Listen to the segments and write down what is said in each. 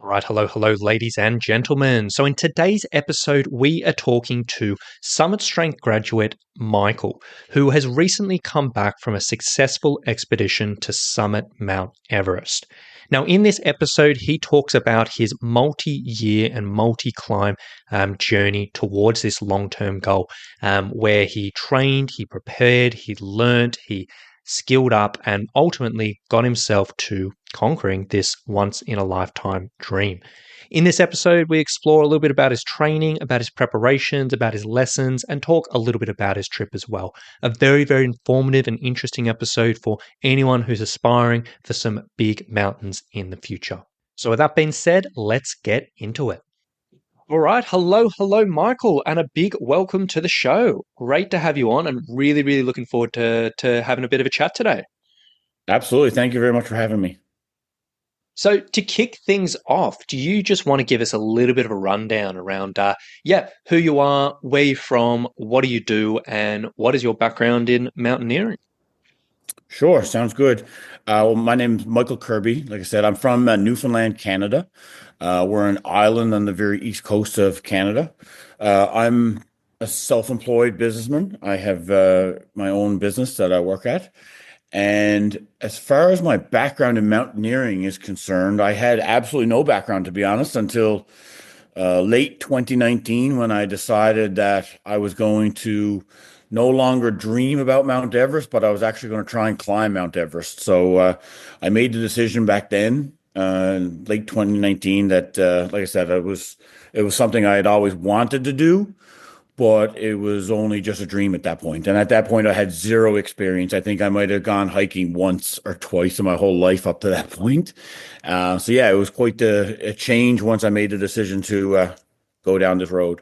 All right, hello, ladies and gentlemen. So, in today's episode, we are talking to Summit Strength graduate Michael, who has recently come back from a successful expedition to summit Mount Everest. Now, in this episode, he talks about his multi year and multi climb journey towards this long term goal, where he trained, he prepared, he learned, he skilled up, and ultimately got himself to conquering this once in a lifetime dream. In this episode, we explore a little bit about his training, about his preparations, about his lessons, and talk a little bit about his trip as well. A very, very informative and interesting episode for anyone who's aspiring for some big mountains in the future. So, with that being said, let's get into it. All right. Hello, Michael, and a big welcome to the show. Great to have you on, and really looking forward to having a bit of a chat today. Absolutely. Thank you very much for having me. So, to kick things off, do you just want to give us a little bit of a rundown around, who you are, where you're from, what do you do, and what is your background in mountaineering? Sure. Sounds good. Well, my name's Michael Kirby. Like I said, I'm from Newfoundland, Canada. We're an island on the very east coast of Canada. I'm a self-employed businessman. I have my own business that I work at. And as far as my background in mountaineering is concerned, I had absolutely no background, to be honest, until late 2019 when I decided that I was going to no longer dream about Mount Everest, but I was actually going to try and climb Mount Everest. So I made the decision back then, late 2019, that, like I said, it was something I had always wanted to do, but it was only just a dream at that point. And at that point, I had zero experience. I think I might have gone hiking once or twice in my whole life up to that point. So yeah, it was quite a change once I made the decision to go down this road.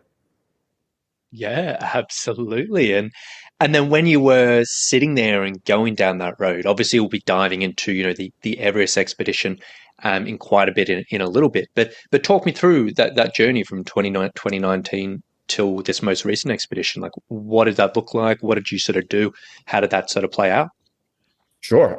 Yeah, absolutely. And then when you were sitting there and going down that road, obviously we'll be diving into, the Everest expedition in quite a bit in a little bit. But talk me through that journey from 2019 till this most recent expedition. Like, what did that look like? What did you sort of do? How did that sort of play out? Sure.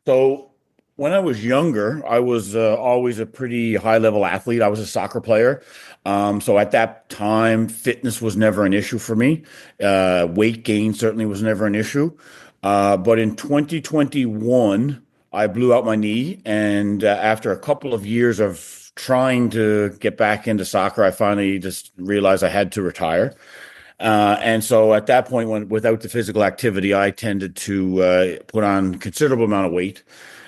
So when I was younger, I was always a pretty high level athlete. I was a soccer player. So at that time, fitness was never an issue for me. Weight gain certainly was never an issue. But in 2021, I blew out my knee. And after a couple of years of trying to get back into soccer, I finally just realized I had to retire. And so at that point, when without the physical activity, I tended to put on considerable amount of weight,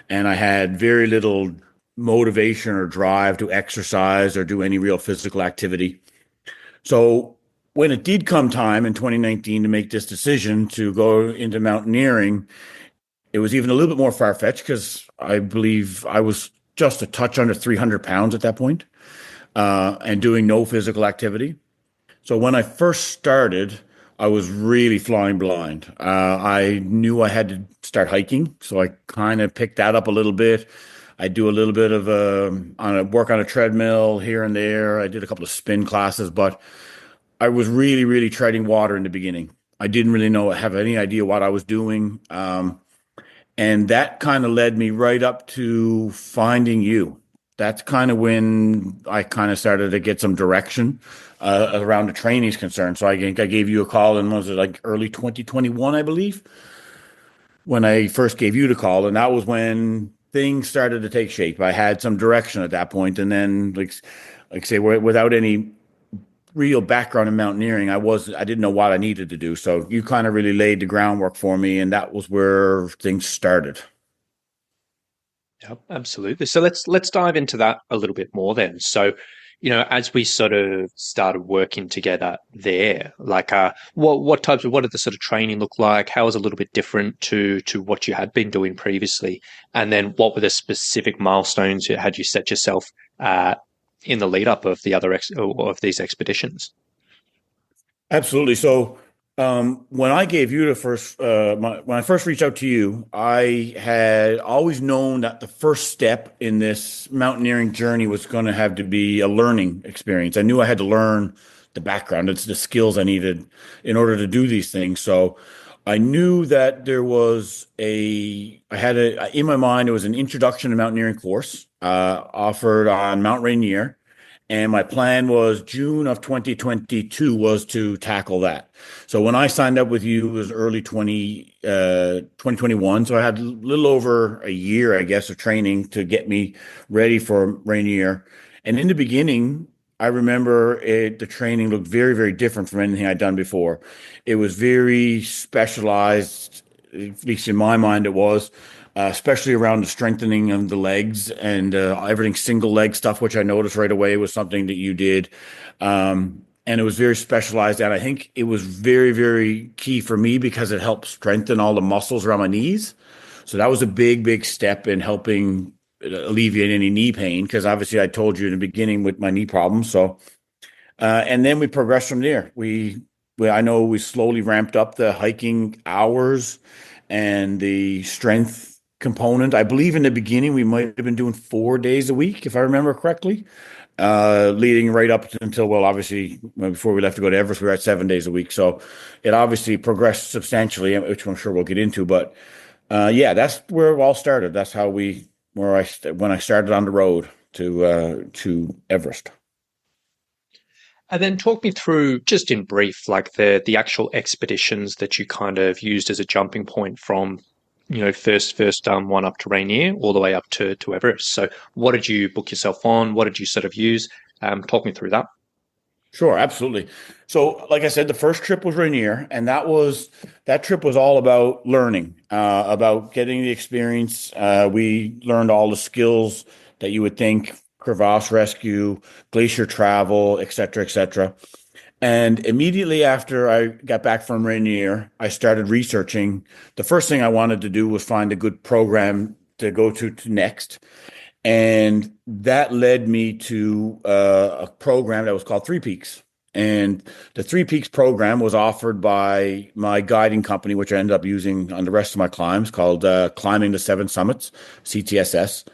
and I had very little motivation or drive to exercise or do any real physical activity. So when it did come time in 2019 to make this decision to go into mountaineering, it was even a little bit more far-fetched because I believe I was just a touch under 300 pounds at that point, and doing no physical activity. So when I first started, I was really flying blind. I knew I had to start hiking, so I kind of picked that up a little bit. I do a little bit of work on a treadmill here and there. I did a couple of spin classes, but I was really treading water in the beginning. I didn't really have any idea what I was doing, and that kind of led me right up to finding you. That's kind of when I kind of started to get some direction around the training is concerned. So I think I gave you a call in, was it like early 2021, I believe, when I first gave you the call. And that was when things started to take shape. I had some direction at that point. And then like say, without any real background in mountaineering, I didn't know what I needed to do. So you kind of really laid the groundwork for me. And that was where things started. Yeah, absolutely. So let's dive into that a little bit more then. So, as we sort of started working together there, like what did the sort of training look like? How was it a little bit different to what you had been doing previously? And then what were the specific milestones had you set yourself in the lead up of the of these expeditions? Absolutely. So, when I gave you the first, when I first reached out to you, I had always known that the first step in this mountaineering journey was going to have to be a learning experience. I knew I had to learn the background, it's the skills I needed in order to do these things. So, I knew that I had in my mind, it was an introduction to mountaineering course offered on Mount Rainier. And my plan was June of 2022 was to tackle that. So when I signed up with you, it was early 2021. So I had a little over a year, I guess, of training to get me ready for Rainier. And in the beginning, I remember the training looked very, very different from anything I'd done before. It was very specialized, at least in my mind, it was, especially around the strengthening of the legs and everything single leg stuff, which I noticed right away was something that you did. And it was very specialized. And I think it was very, very key for me because it helped strengthen all the muscles around my knees. So that was a big, big step in helping alleviate any knee pain because obviously I told you in the beginning with my knee problems. So and then we progressed from there. I know we slowly ramped up the hiking hours and the strength component. I believe in the beginning we might have been doing 4 days a week, if I remember correctly, leading right up until, well, obviously before we left to go to Everest, we were at 7 days a week. So it obviously progressed substantially, which I'm sure we'll get into. But yeah, that's where it all started. That's when I started on the road to Everest. And then talk me through, just in brief, like the actual expeditions that you kind of used as a jumping point from, first one up to Rainier all the way up to Everest. So what did you book yourself on? What did you sort of use? Talk me through that. Sure, absolutely. So, like I said, the first trip was Rainier, and that trip was all about learning, about getting the experience. We learned all the skills that you would think: crevasse rescue, glacier travel, et cetera, et cetera. And immediately after I got back from Rainier, I started researching. The first thing I wanted to do was find a good program to go to next. And that led me to a program that was called Three Peaks. And the Three Peaks program was offered by my guiding company, which I ended up using on the rest of my climbs, called Climbing the Seven Summits, CTSS.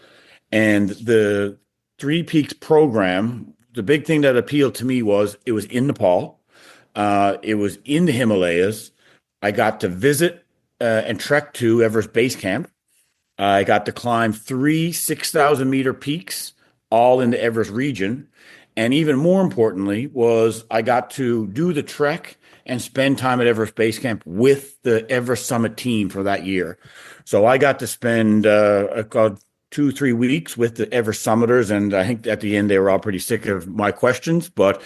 And the Three Peaks program, the big thing that appealed to me was it was in Nepal, it was in the Himalayas. I got to visit and trek to Everest Base Camp. I got to climb three 6,000-meter peaks, all in the Everest region. And even more importantly was I got to do the trek and spend time at Everest Base Camp with the Everest Summit team for that year. So I got to spend 2, 3 weeks with the Everest Summiters, and I think at the end they were all pretty sick of my questions, but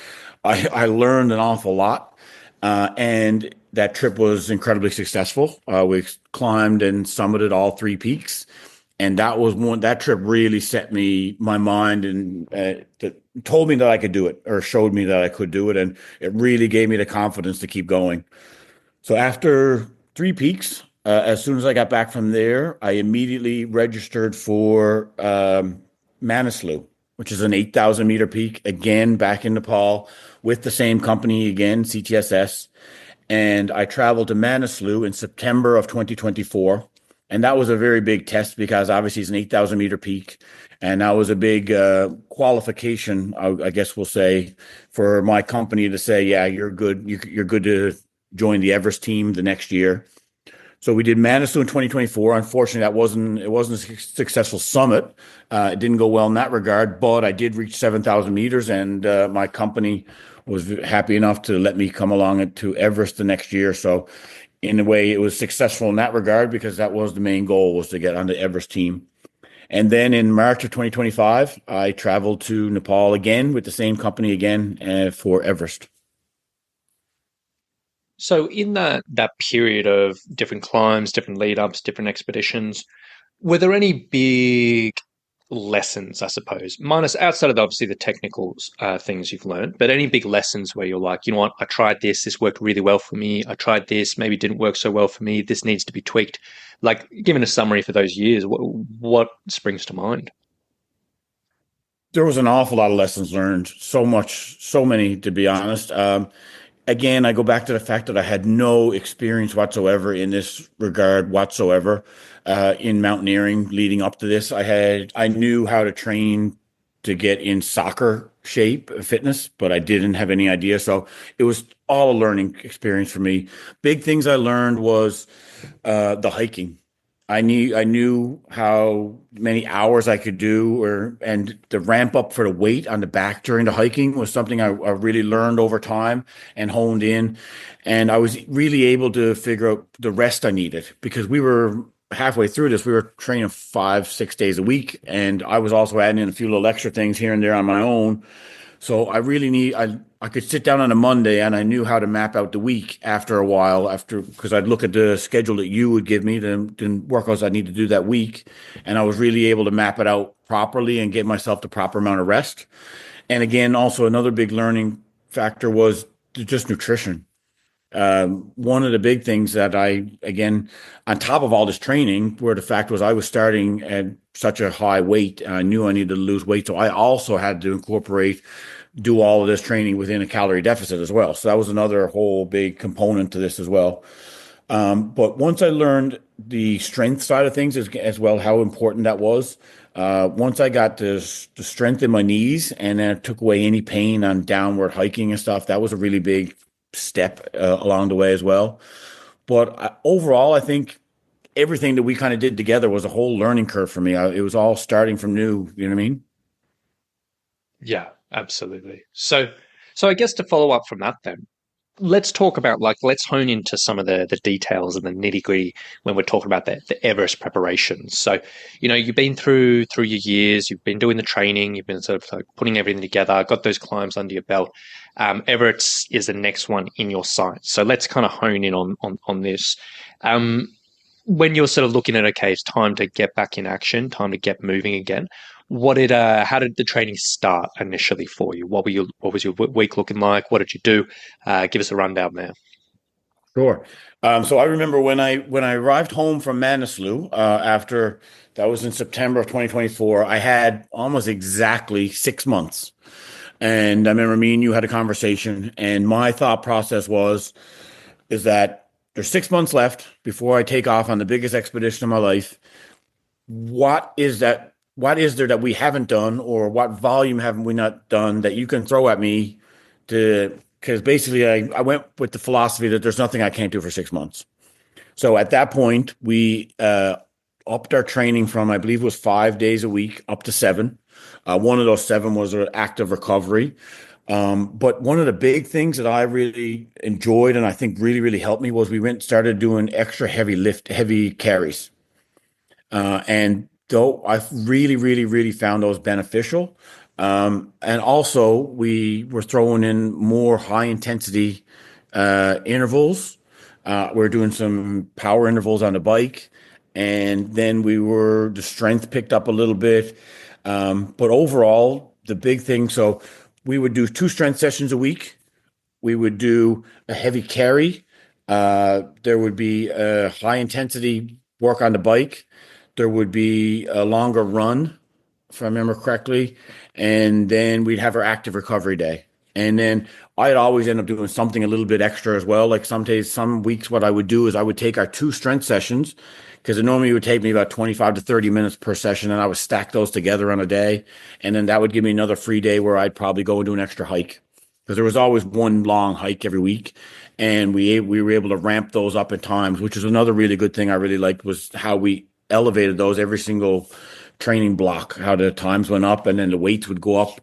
I learned an awful lot. And that trip was incredibly successful. We climbed and summited all three peaks. And that trip really set my mind and told me that I could do it, or showed me that I could do it. And it really gave me the confidence to keep going. So after three peaks, as soon as I got back from there, I immediately registered for Manaslu, which is an 8,000-meter peak, again, back in Nepal with the same company again, CTSS. And I traveled to Manaslu in September of 2024. And that was a very big test because obviously it's an 8,000-meter peak. And that was a big qualification, I guess we'll say, for my company to say, yeah, you're good. You're good to join the Everest team the next year. So we did Manaslu in 2024. Unfortunately, it wasn't a successful summit. It didn't go well in that regard, but I did reach 7,000 meters, and my company was happy enough to let me come along to Everest the next year. So in a way, it was successful in that regard because that was the main goal, was to get on the Everest team. And then in March of 2025, I traveled to Nepal again with the same company again for Everest. So in that period of different climbs, different lead ups, different expeditions, were there any big lessons, I suppose, minus outside of obviously the technical things you've learned, but any big lessons where you're like, you know what, I tried this worked really well for me. I tried this, maybe it didn't work so well for me. This needs to be tweaked. Like, given a summary for those years, what springs to mind? There was an awful lot of lessons learned, so many, to be honest. Again, I go back to the fact that I had no experience whatsoever in this regard whatsoever in mountaineering leading up to this. I knew how to train to get in soccer shape, fitness, but I didn't have any idea. So it was all a learning experience for me. Big things I learned was the hiking. I knew how many hours I could do, and the ramp up for the weight on the back during the hiking was something I really learned over time and honed in. And I was really able to figure out the rest I needed because we were halfway through this. We were training 5, 6 days a week, and I was also adding in a few little extra things here and there on my own. So I could sit down on a Monday and I knew how to map out the week after a while because I'd look at the schedule that you would give me, the workouts I need to do that week, and I was really able to map it out properly and give myself the proper amount of rest. And again, also another big learning factor was just nutrition. One of the big things that again, on top of all this training, where the fact was I was starting at such a high weight and I knew I needed to lose weight. So I also had to do all of this training within a calorie deficit as well. So that was another whole big component to this as well. But once I learned the strength side of things as well, how important that was, once I got the strength in my knees and then it took away any pain on downward hiking and stuff, that was a really big step along the way as well. But overall, I think everything that we kind of did together was a whole learning curve for me. It was all starting from new. You know what I mean? Yeah, absolutely. So I guess to follow up from that then, let's talk about let's hone into some of the details and the nitty gritty when we're talking about the Everest preparations. So, you've been through your years, you've been doing the training, you've been sort of like putting everything together, got those climbs under your belt. Everest is the next one in your sights. So let's kind of hone in on this. Um, when you're sort of looking at, okay, it's time to get back in action, time to get moving again. How did the training start initially for you? What was your week looking like? What did you do? Give us a rundown there. Sure. So I remember when I arrived home from Manaslu after that was in September of 2024. I had almost exactly 6 months, and I remember me and you had a conversation, and my thought process is that there's 6 months left before I take off on the biggest expedition of my life. What is that? What is there that we haven't done, or what volume haven't we not done that you can throw at me to? Because basically, I went with the philosophy that there's nothing I can't do for 6 months. So at that point, we upped our training from, I believe it was 5 days a week up to seven. One of those seven was an active recovery. But one of the big things that I really enjoyed and I think really, really helped me was we started doing extra heavy carries. And though I really, really, really found those beneficial. And also we were throwing in more high intensity intervals. We're doing some power intervals on the bike. And then the strength picked up a little bit. But overall, the big thing, so we would do 2 strength sessions a week. We would do a heavy carry. There would be a high intensity work on the bike. There would be a longer run, if I remember correctly. And then we'd have our active recovery day. And then I'd always end up doing something a little bit extra as well. Like some days, some weeks, what I would do is I would take our 2 strength sessions because it normally would take me about 25 to 30 minutes per session. And I would stack those together on a day. And then that would give me another free day where I'd probably go and do an extra hike because there was always one long hike every week. And we were able to ramp those up at times, which is another really good thing I really liked was how we elevated those every single training block, how the times went up and then the weights would go up.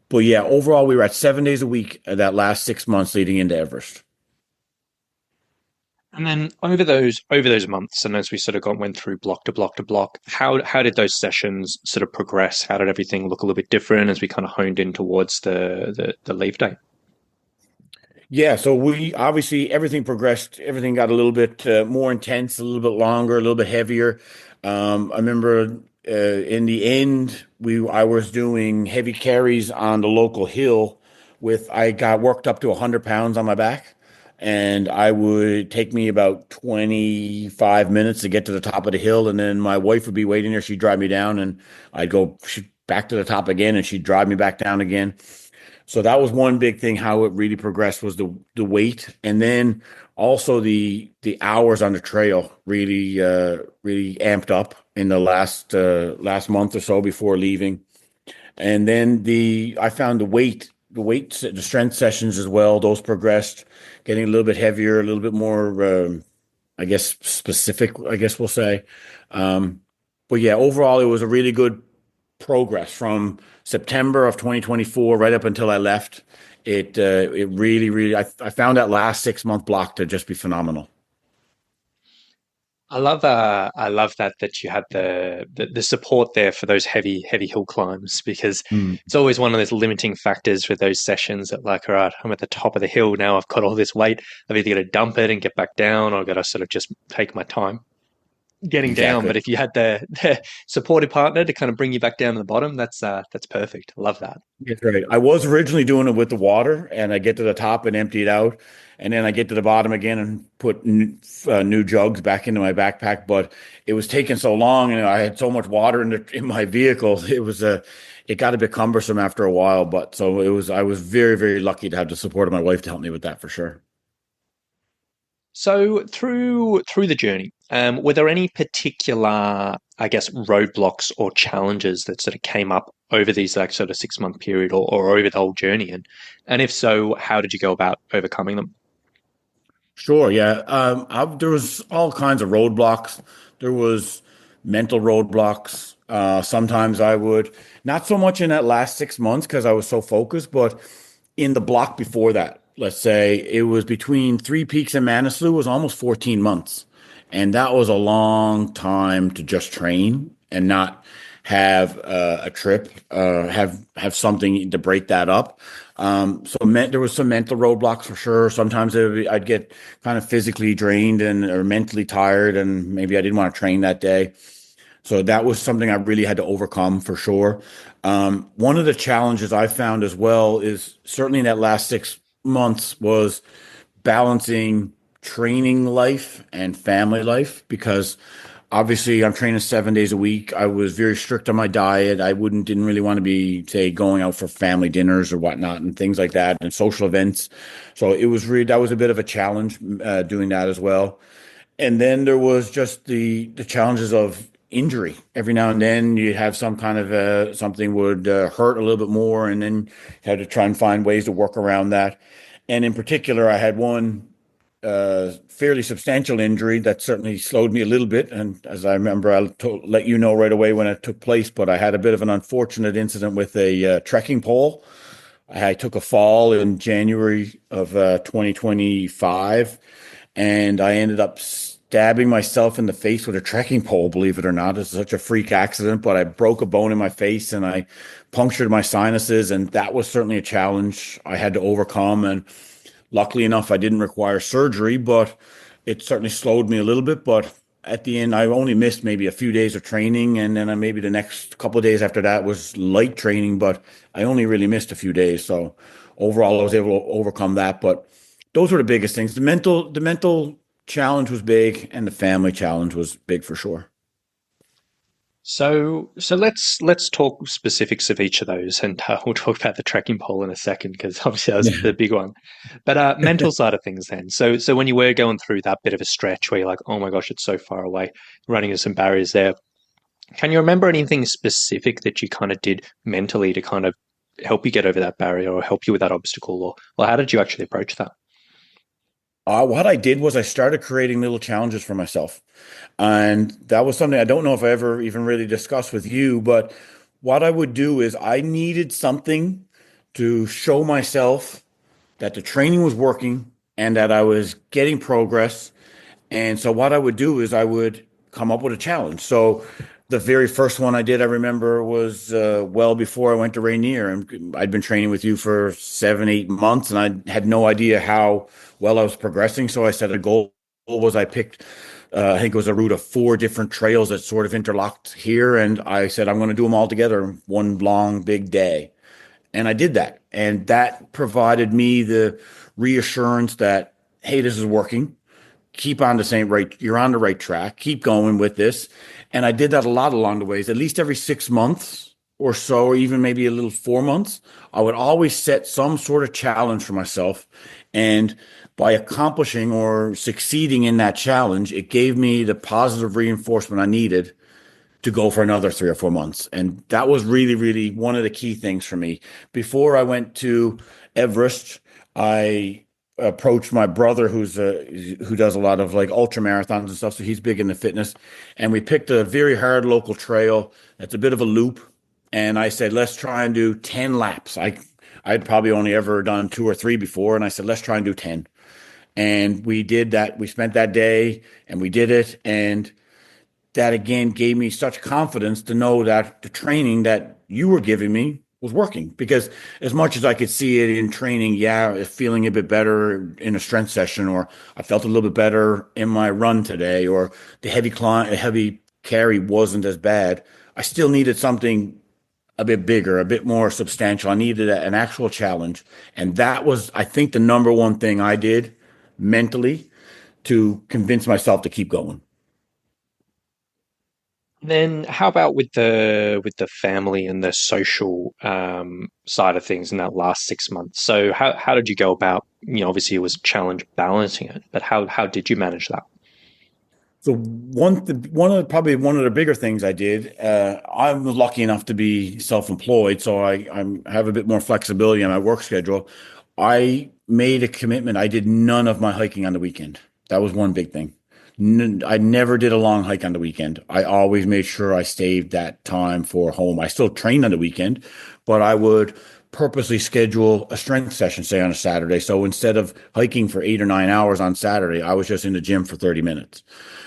But yeah, overall, we were at 7 days a week that last 6 months leading into Everest. And then over those months, and as we sort of went through block to block to block, how did those sessions sort of progress? How did everything look a little bit different as we kind of honed in towards the leave date? Yeah, so we obviously everything progressed. Everything got a little bit more intense, a little bit longer, a little bit heavier. I remember in the end, I was doing heavy carries on the local hill. I got worked up to 100 pounds on my back, and I would take me about 25 minutes to get to the top of the hill, and then my wife would be waiting there. She'd drive me down, and I'd go back to the top again, and she'd drive me back down again. So that was one big thing, how it really progressed was the weight. And then also the hours on the trail really amped up in the last month or so before leaving. And then I found the strength sessions as well. Those progressed, getting a little bit heavier, a little bit more, I guess, specific, I guess we'll say. Um, but yeah, overall, it was a really good progress from September of 2024 right up until I left. It really, really, I found that last 6 month block to just be phenomenal. I love that you had the support there for those heavy hill climbs because Mm, it's always one of those limiting factors with those sessions that like, all right, I'm at the top of the hill now. I've got all this weight. I've either got to dump it and get back down, or I've got to sort of just take my time getting down. But exactly. if you had the supportive partner to kind of bring you back down to the bottom, that's perfect. I love that. That's right. I was originally doing it with the water, and I get to the top and empty it out, and then I get to the bottom again and put new jugs back into my backpack. But it was taking so long, and I had so much water in my vehicle. It got a bit cumbersome after a while. But so it was. I was very, very lucky to have the support of my wife to help me with that for sure. So through the journey, were there any particular, I guess, roadblocks or challenges that sort of came up over these like sort of 6 month period or over the whole journey? And if so, how did you go about overcoming them? Sure, yeah. There was all kinds of roadblocks. There was mental roadblocks. Sometimes I would, not so much in that last 6 months because I was so focused, but in the block before that, let's say it was between Three Peaks and Manaslu was almost 14 months. And that was a long time to just train and not have a trip, have something to break that up. There was some mental roadblocks for sure. Sometimes I'd get kind of physically drained and or mentally tired, and maybe I didn't want to train that day. So that was something I really had to overcome for sure. One of the challenges I found as well is certainly in that last 6 months was balancing training life and family life because obviously I'm training 7 days a week. I was very strict on my diet. Didn't really want to be, say, going out for family dinners or whatnot and things like that and social events. So that was a bit of a challenge doing that as well. And then there was just the challenges of injury. Every now and then you have some kind of something would hurt a little bit more, and then you had to try and find ways to work around that. And in particular, I had one fairly substantial injury that certainly slowed me a little bit. And as I remember, let you know right away when it took place. But I had a bit of an unfortunate incident with a trekking pole. I took a fall in January of 2025, and I ended up stabbing myself in the face with a trekking pole, believe it or not. It's such a freak accident, but I broke a bone in my face and I punctured my sinuses, and that was certainly a challenge I had to overcome. And luckily enough, I didn't require surgery, but it certainly slowed me a little bit. But at the end, I only missed maybe a few days of training, and then maybe the next couple of days after that was light training, but I only really missed a few days. So overall, I was able to overcome that. But those were the biggest things. The mental challenge was big, and the family challenge was big for sure. So let's talk specifics of each of those, and we'll talk about the trekking pole in a second because obviously that was Yeah. the big one. But mental side of things then. So when you were going through that bit of a stretch where you're like, oh my gosh, it's so far away, running into some barriers there. Can you remember anything specific that you kind of did mentally to kind of help you get over that barrier or help you with that obstacle, or how did you actually approach that? What I did was I started creating little challenges for myself. And that was something I don't know if I ever even really discussed with you, but what I would do is I needed something to show myself that the training was working and that I was getting progress. And so what I would do is I would come up with a challenge. So the very first one I did, I remember, was well before I went to Rainier. And I'd been training with you for 7, 8 months, and I had no idea how well I was progressing. So I set a goal was I picked, I think it was a route of four different trails that sort of interlocked here. And I said, I'm going to do them all together in one long, big day. And I did that. And that provided me the reassurance that, hey, this is working. Keep on the same right. You're on the right track. Keep going with this. And I did that a lot along the ways, at least every 6 months or so, or even maybe a little 4 months. I would always set some sort of challenge for myself. And by accomplishing or succeeding in that challenge, it gave me the positive reinforcement I needed to go for another 3 or 4 months. And that was really, really one of the key things for me. Before I went to Everest, I approached my brother who does a lot of like ultra marathons and stuff. So he's big into fitness. And we picked a very hard local trail. It's a bit of a loop. And I said, let's try and do 10 laps. I'd probably only ever done 2 or 3 before. And I said, let's try and do 10. And we did that. We spent that day and we did it. And that again gave me such confidence to know that the training that you were giving me was working. Because as much as I could see it in training, yeah, feeling a bit better in a strength session, or I felt a little bit better in my run today, or the heavy carry wasn't as bad. I still needed something a bit bigger, a bit more substantial. I needed an actual challenge. And that was, I think, the number one thing I did mentally to convince myself to keep going. Then how about with the family and the social side of things in that last 6 months? So how did you go about, obviously it was a challenge balancing it, but how did you manage that? So probably one of the bigger things I did, I'm lucky enough to be self-employed, so I have a bit more flexibility in my work schedule. I made a commitment. I did none of my hiking on the weekend. That was one big thing. I never did a long hike on the weekend. I always made sure I saved that time for home. I still trained on the weekend, but I would purposely schedule a strength session, say on a Saturday. So instead of hiking for 8 or 9 hours on Saturday, I was just in the gym for 30 minutes.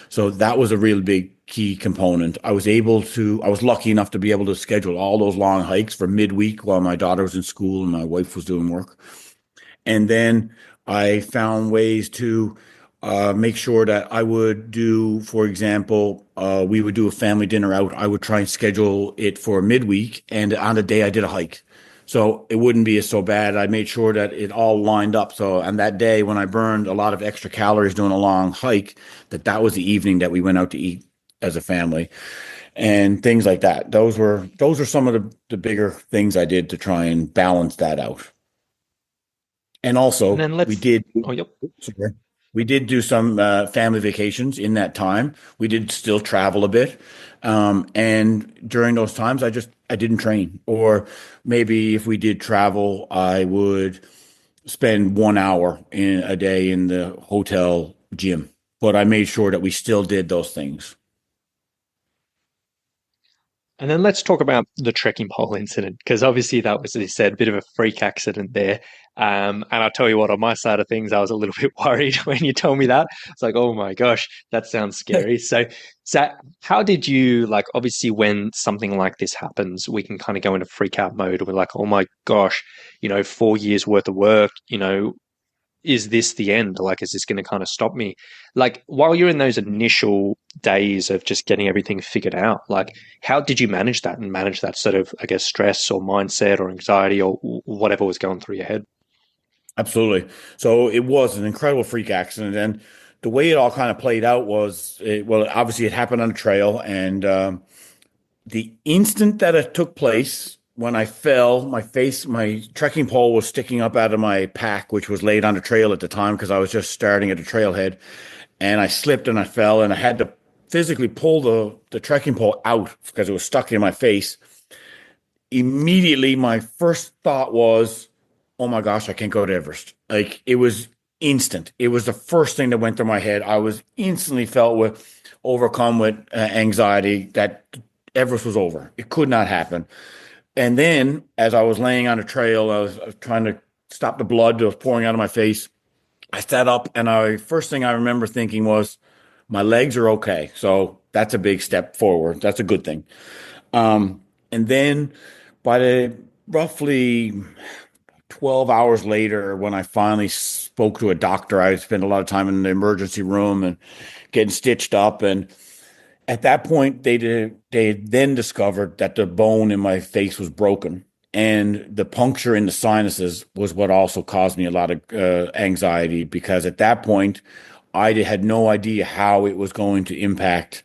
So that was a real big key component. I was lucky enough to be able to schedule all those long hikes for midweek while my daughter was in school and my wife was doing work. And then I found ways to make sure that I would do, for example, we would do a family dinner out. I would try and schedule it for midweek, and on the day I did a hike. So it wouldn't be so bad. I made sure that it all lined up. So on that day when I burned a lot of extra calories doing a long hike, that was the evening that we went out to eat as a family and things like that. Those are some of the bigger things I did to try and balance that out. And And also, then let's oh yep. sorry, we did do some family vacations in that time. We did still travel a bit, and during those times, I didn't train. Or maybe if we did travel, I would spend 1 hour in a day in the hotel gym. But I made sure that we still did those things. And then let's talk about the trekking pole incident, because obviously that was, as you said, a bit of a freak accident there. And I'll tell you what, on my side of things, I was a little bit worried when you told me that. It's like, oh my gosh, that sounds scary. So how did you like? Obviously, when something like this happens, we can kind of go into freak out mode. We're like, oh my gosh, 4 years worth of work, is this the end? Like, is this going to kind of stop me? Like, while you're in those initial days of just getting everything figured out, like, how did you manage that and manage that sort of, I guess, stress or mindset or anxiety or whatever was going through your head? Absolutely. So it was an incredible freak accident. And the way it all kind of played out was, well, obviously it happened on a trail. And the instant that it took place, when I fell, my trekking pole was sticking up out of my pack, which was laid on the trail at the time because I was just starting at the trailhead. And I slipped and I fell and I had to physically pull the trekking pole out because it was stuck in my face. Immediately, my first thought was, oh my gosh, I can't go to Everest. Like it was instant. It was the first thing that went through my head. I was instantly overcome with anxiety that Everest was over. It could not happen. And then, as I was laying on a trail, I was trying to stop the blood that was pouring out of my face. I sat up, and first thing I remember thinking was, my legs are okay. So that's a big step forward. That's a good thing. And then, by the roughly 12 hours later, when I finally spoke to a doctor, I spent a lot of time in the emergency room and getting stitched up. And at that point, they then discovered that the bone in my face was broken, and the puncture in the sinuses was what also caused me a lot of anxiety because at that point, I had no idea how it was going to impact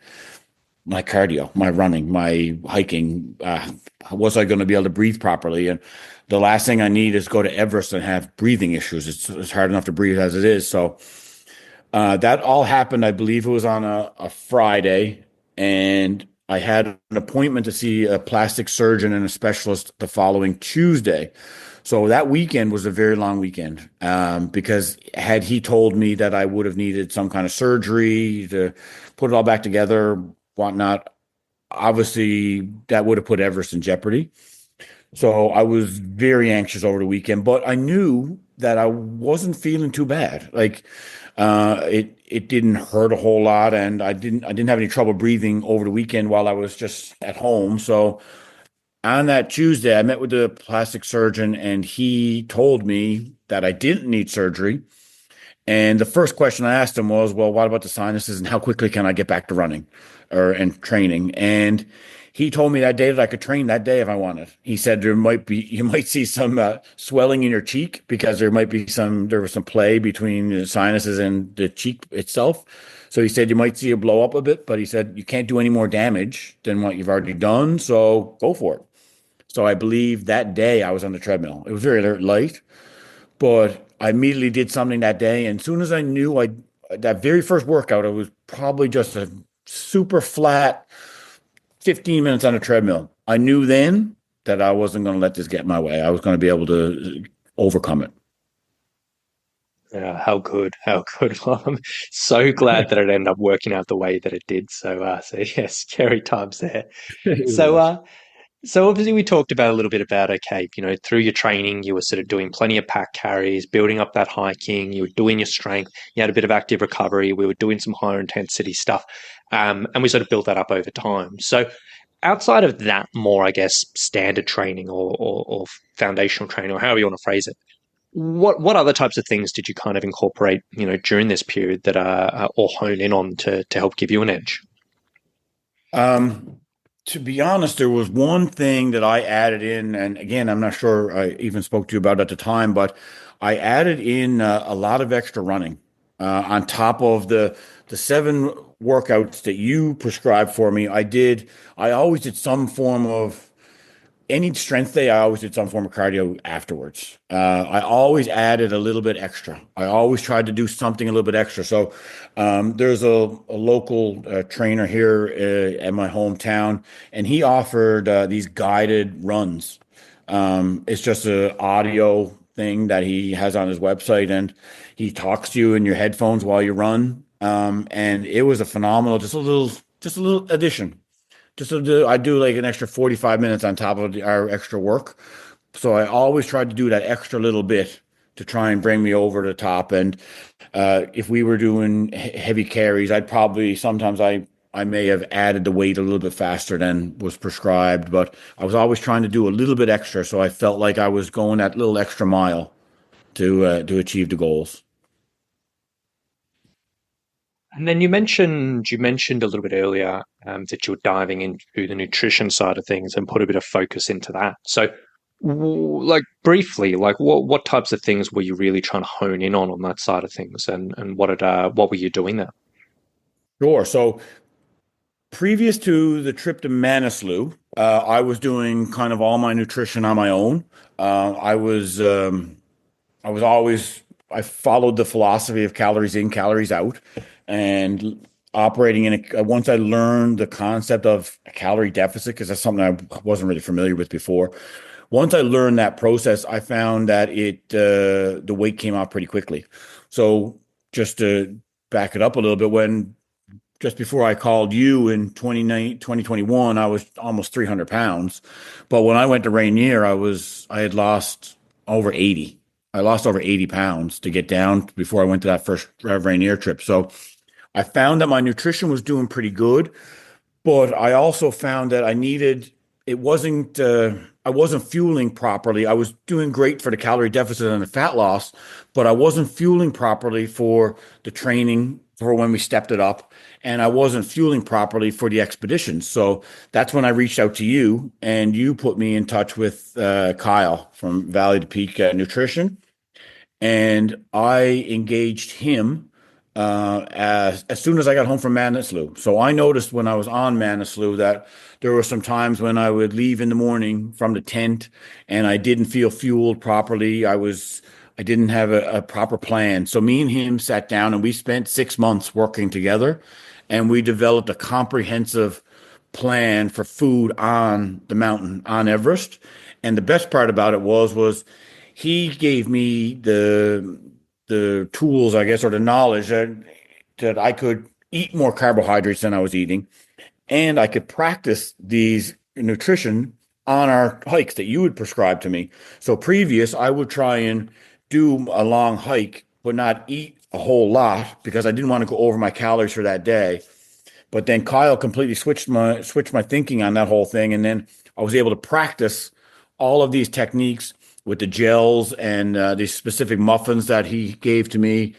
my cardio, my running, my hiking. Was I going to be able to breathe properly? And the last thing I need is go to Everest and have breathing issues. It's hard enough to breathe as it is. So that all happened. I believe it was on a Friday, and I had an appointment to see a plastic surgeon and a specialist the following Tuesday. So that weekend was a very long weekend, because had he told me that I would have needed some kind of surgery to put it all back together, whatnot, obviously that would have put Everest in jeopardy. So I was very anxious over the weekend, but I knew that I wasn't feeling too bad. Like, it didn't hurt a whole lot, and I didn't have any trouble breathing over the weekend while I was just at home. So on that Tuesday, I met with the plastic surgeon, and he told me that I didn't need surgery. And the first question I asked him was, well, what about the sinuses and how quickly can I get back to running or and training? And he told me that day that I could train that day if I wanted. He said you might see some swelling in your cheek because there was some play between the sinuses and the cheek itself. So he said you might see it blow up a bit, but he said you can't do any more damage than what you've already done. So go for it. So I believe that day I was on the treadmill. It was very light, but I immediately did something that day. And as soon as I knew that very first workout, it was probably just a super flat 15 minutes on a treadmill. I knew then that I wasn't going to let this get in my way. I was going to be able to overcome it. Yeah, how good, how good. Well, I'm so glad that it ended up working out the way that it did. So yes, scary times there. It So, was. uh, So obviously we talked about a little bit about, okay, through your training, you were sort of doing plenty of pack carries, building up that hiking, you were doing your strength, you had a bit of active recovery, we were doing some higher intensity stuff, and we sort of built that up over time. So outside of that more, I guess, standard training or foundational training or however you want to phrase it, what other types of things did you kind of incorporate, during this period that are or hone in on to help give you an edge? Um, to be honest, there was one thing that I added in, and again, I'm not sure I even spoke to you about it at the time, but I added in a lot of extra running on top of the seven workouts that you prescribed for me. I always did some form of any strength day, I always did some form of cardio afterwards. I always added a little bit extra. I always tried to do something a little bit extra. So there's a local trainer here at my hometown, and he offered these guided runs. It's just an audio thing that he has on his website, and he talks to you in your headphones while you run. And it was a phenomenal, just a little addition. I do like an extra 45 minutes on top of our extra work. So I always try to do that extra little bit to try and bring me over the top. And if we were doing heavy carries, I may have added the weight a little bit faster than was prescribed, but I was always trying to do a little bit extra. So I felt like I was going that little extra mile to achieve the goals. And then you mentioned a little bit earlier that you were diving into the nutrition side of things and put a bit of focus into that. So, like briefly, like what types of things were you really trying to hone in on that side of things, and what were you doing there? Sure. So previous to the trip to Manaslu, I was doing kind of all my nutrition on my own. I was always, I followed the philosophy of calories in, calories out, and operating in once I learned the concept of a calorie deficit, because that's something I wasn't really familiar with before. Once I learned that process, I found that the weight came off pretty quickly. So just to back it up a little bit, when just before I called you in 2021, I was almost 300 pounds. But when I went to Rainier, I had lost over 80. I lost over 80 pounds to get down before I went to that first Rainier trip. So I found that my nutrition was doing pretty good, but I also found that I wasn't fueling properly. I was doing great for the calorie deficit and the fat loss, but I wasn't fueling properly for the training for when we stepped it up. And I wasn't fueling properly for the expeditions. So that's when I reached out to you, and you put me in touch with Kyle from Valley to Peak Nutrition, and I engaged him as soon as I got home from Manaslu. So I noticed when I was on Manaslu that there were some times when I would leave in the morning from the tent and I didn't feel fueled properly. I didn't have a proper plan. So me and him sat down and we spent 6 months working together, and we developed a comprehensive plan for food on the mountain on Everest. And the best part about it was he gave me the tools, I guess, or the knowledge that I could eat more carbohydrates than I was eating, and I could practice these nutrition on our hikes that you would prescribe to me. So previous, I would try and do a long hike, but not eat a whole lot because I didn't want to go over my calories for that day. But then Kyle completely switched my thinking on that whole thing, and then I was able to practice all of these techniques with the gels and these specific muffins that he gave to me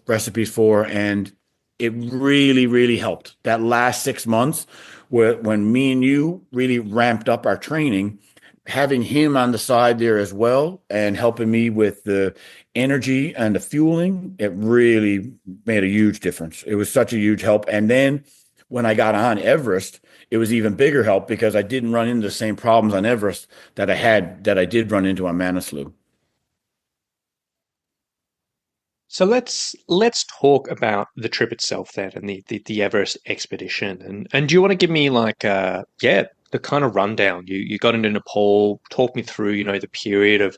recipes for, and it really, really helped. That last 6 months, when me and you really ramped up our training, having him on the side there as well and helping me with the energy and the fueling, it really made a huge difference. It was such a huge help. And then when I got on Everest, it was even bigger help because I didn't run into the same problems on Everest that I did run into on Manaslu. So let's talk about the trip itself then and the Everest expedition. And do you want to give me like the kind of rundown? You got into Nepal, talk me through, the period of,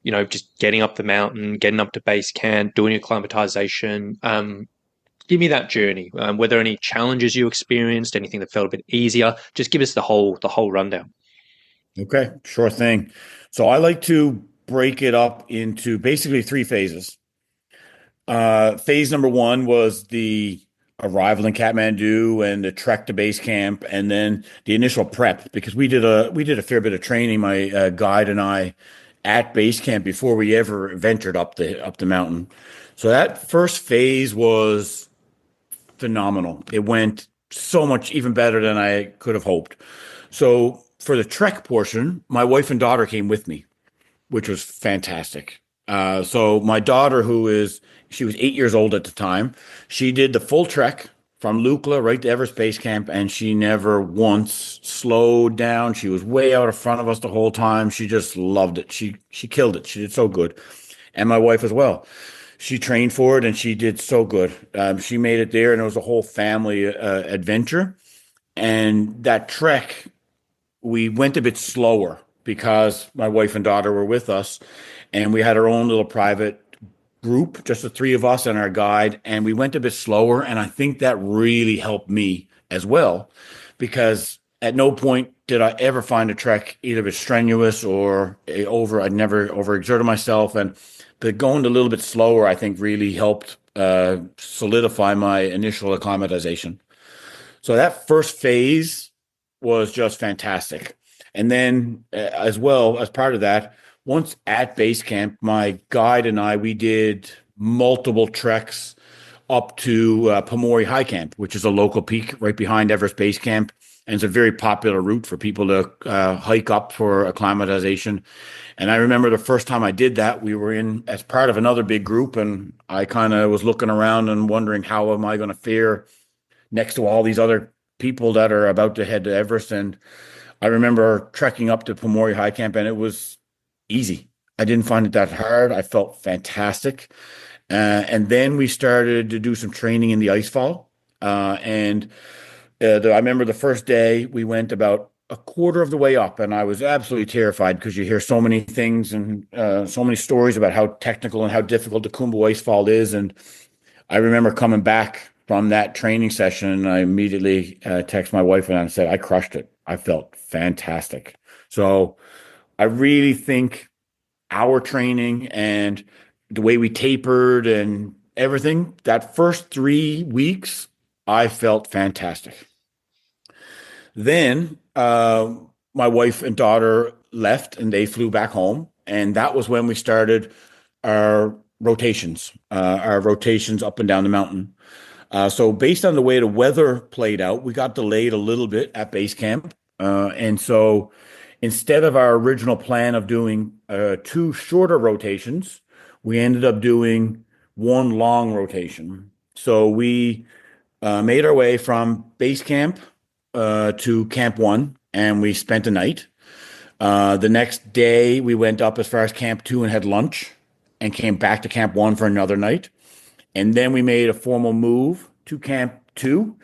just getting up the mountain, getting up to base camp, doing your acclimatization. Give me that journey. Were there any challenges you experienced, anything that felt a bit easier? Just give us the whole rundown. Okay, sure thing. So I like to break it up into basically three phases. Phase number one was the arrival in Kathmandu and the trek to base camp, and then the initial prep because we did a fair bit of training, my guide and I, at base camp before we ever ventured up the mountain. So that first phase was phenomenal. It went so much even better than I could have hoped. So for the trek portion, my wife and daughter came with me, which was fantastic. So my daughter, she was 8 years old at the time, she did the full trek from Lukla right to Everest Base Camp, and she never once slowed down. She was way out in front of us the whole time. She just loved it. She killed it. She did so good, and my wife as well. She trained for it, and she did so good. She made it there, and it was a whole family adventure. And that trek, we went a bit slower because my wife and daughter were with us, and we had our own little private group, just the three of us and our guide, and we went a bit slower. And I think that really helped me as well, because at no point did I ever find a trek either a bit strenuous or I'd never overexerted myself. And the going a little bit slower, I think, really helped solidify my initial acclimatization. So that first phase was just fantastic. And then, as well as part of that, once at base camp, my guide and we did multiple treks up to Pamori High Camp, which is a local peak right behind Everest Base Camp. And it's a very popular route for people to hike up for acclimatization. And I remember the first time I did that, we were in as part of another big group, and I kind of was looking around and wondering how am I going to fare next to all these other people that are about to head to Everest. And I remember trekking up to Pamori High Camp, and it was easy. I didn't find it that hard. I felt fantastic. And then we started to do some training in the icefall. I remember the first day we went about a quarter of the way up, and I was absolutely terrified because you hear so many things and so many stories about how technical and how difficult the Khumbu icefall is. And I remember coming back from that training session, and I immediately texted my wife and I said, I crushed it. I felt fantastic. So I really think our training and the way we tapered and everything, that first 3 weeks, I felt fantastic. Then my wife and daughter left and they flew back home. And that was when we started our rotations up and down the mountain. So based on the way the weather played out, we got delayed a little bit at base camp. And so instead of our original plan of doing two shorter rotations, we ended up doing one long rotation. So we made our way from base camp to camp one, and we spent a night. The next day, we went up as far as camp two and had lunch and came back to camp one for another night. And then we made a formal move to camp two.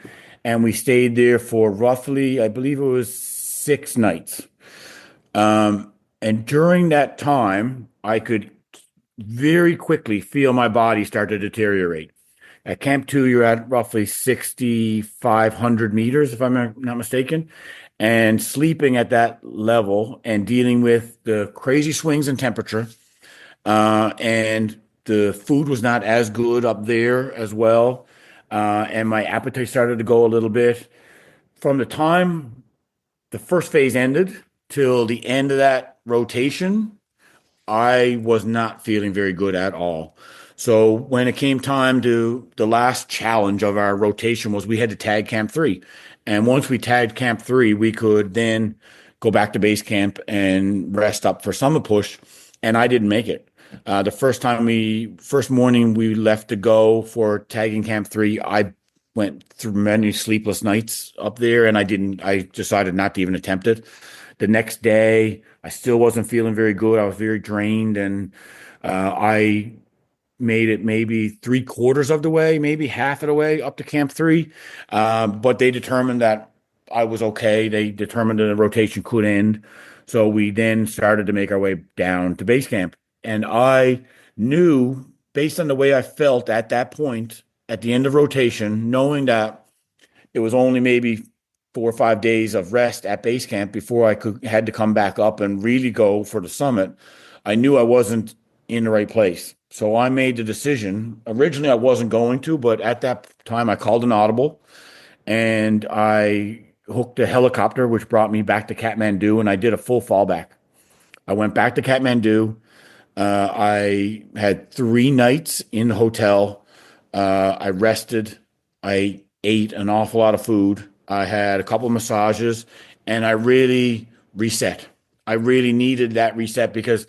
and we stayed there for roughly, I believe it was 6 nights. And during that time, I could very quickly feel my body start to deteriorate. At Camp 2, you're at roughly 6,500 meters, if I'm not mistaken. And sleeping at that level and dealing with the crazy swings in temperature, and the food was not as good up there as well. And my appetite started to go a little bit. From the time the first phase ended till the end of that rotation, I was not feeling very good at all. So when it came time to the last challenge of our rotation was we had to tag Camp 3. And once we tagged Camp 3, we could then go back to base camp and rest up for summer push. And I didn't make it. The first morning we left to go for tagging Camp 3, I went through many sleepless nights up there and I decided not to even attempt it. The next day, I still wasn't feeling very good. I was very drained, and I made it maybe three-quarters of the way, maybe half of the way up to Camp 3. But they determined that I was okay. They determined that the rotation could end. So we then started to make our way down to base camp. And I knew, based on the way I felt at that point, at the end of rotation, knowing that it was only maybe 4 or 5 days of rest at base camp before I could had to come back up and really go for the summit. I knew I wasn't in the right place. So I made the decision. Originally, I wasn't going to, but at that time, I called an audible and I hooked a helicopter, which brought me back to Kathmandu, and I did a full fallback. I went back to Kathmandu. I had 3 nights in the hotel. I rested. I ate an awful lot of food. I had a couple of massages, and I really reset. I really needed that reset because